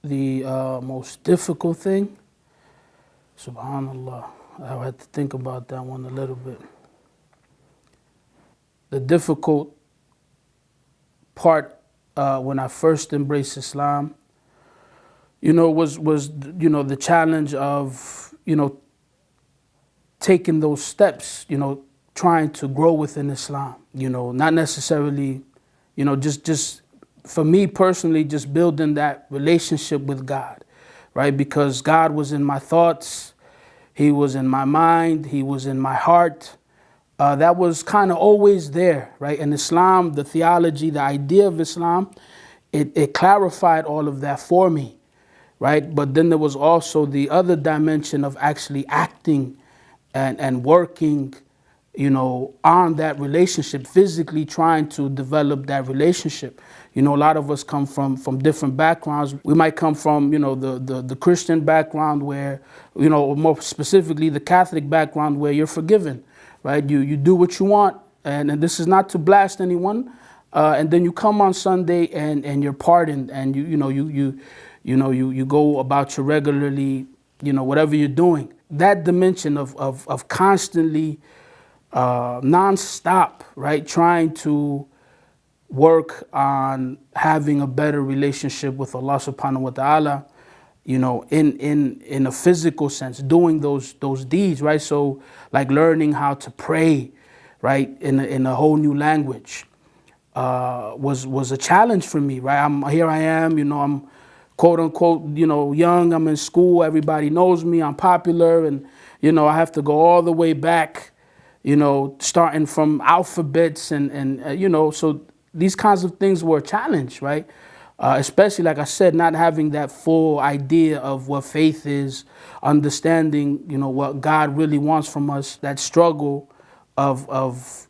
The most difficult thing, subhanallah, I had to think about that one a little bit. The difficult part when I first embraced Islam, was the challenge of taking those steps, trying to grow within Islam. Not necessarily, just for me personally, just building that relationship with God, right? Because God was in my thoughts, He was in my mind, He was in my heart. That was kind of always there, right? In Islam, the theology, the idea of Islam, it clarified all of that for me, right? But then there was also the other dimension of actually acting and working, on that relationship, physically trying to develop that relationship. A lot of us come from different backgrounds. We might come from, the Christian background where, more specifically the Catholic background where you're forgiven, right? You do what you want, and this is not to blast anyone. And then you come on Sunday and you're pardoned, and you go about your regularly, whatever you're doing. That dimension of constantly, non-stop, right, trying to work on having a better relationship with Allah subhanahu wa ta'ala, in a physical sense, doing those deeds, right? So like learning how to pray, right, in a whole new language, was a challenge for me, right? Here I am, I'm quote unquote, young, I'm in school, everybody knows me, I'm popular, and I have to go all the way back, starting from alphabets and so these kinds of things were a challenge, right? Especially, like I said, not having that full idea of what faith is, understanding, what God really wants from us, that struggle of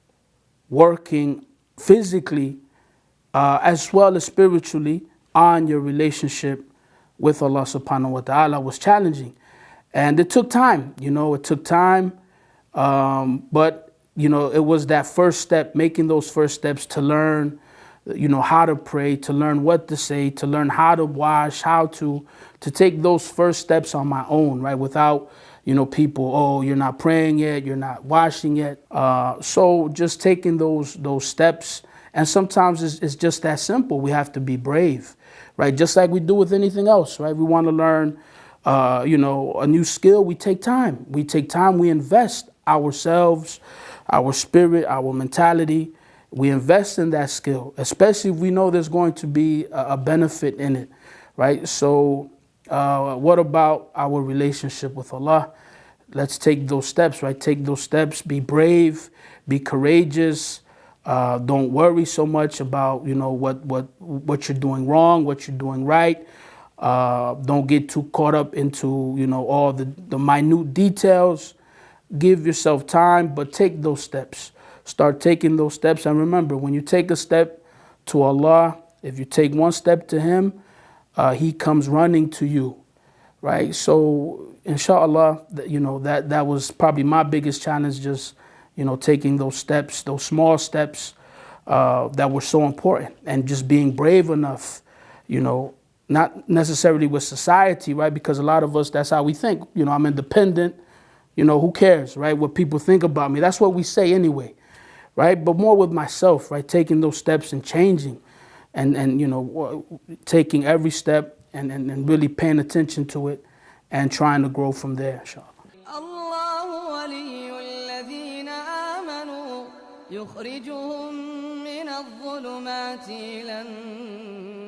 working physically as well as spiritually on your relationship with Allah subhanahu wa ta'ala was challenging. And it took time, it took time. But it was that first step, making those first steps to learn, how to pray, to learn what to say, to learn how to wash, how to take those first steps on my own, right? Without, people, oh, you're not praying yet, you're not washing yet. So just taking those steps. And sometimes it's just that simple. We have to be brave, right? Just like we do with anything else, right? We want to learn, a new skill. We take time. We invest ourselves, our spirit, our mentality. We invest in that skill, especially if we know there's going to be a benefit in it, right? So what about our relationship with Allah? Let's take those steps, right? Take those steps, be brave, be courageous. Don't worry so much about, what you're doing wrong, what you're doing right. Don't get too caught up into, all the minute details. Give yourself time, but take those steps. Start taking those steps. And remember, when you take a step to Allah, if you take one step to Him, He comes running to you, right? So, inshallah, that was probably my biggest challenge, just, taking those steps, those small steps that were so important, and just being brave enough, not necessarily with society, right? Because a lot of us, that's how we think. I'm independent. Who cares, right? What people think about me. That's what we say anyway, right? But more with myself, right? Taking those steps and changing and taking every step and really paying attention to it and trying to grow from there, inshallah. الله ولي الذين آمنوا يخرجهم من الظلمات إلى النور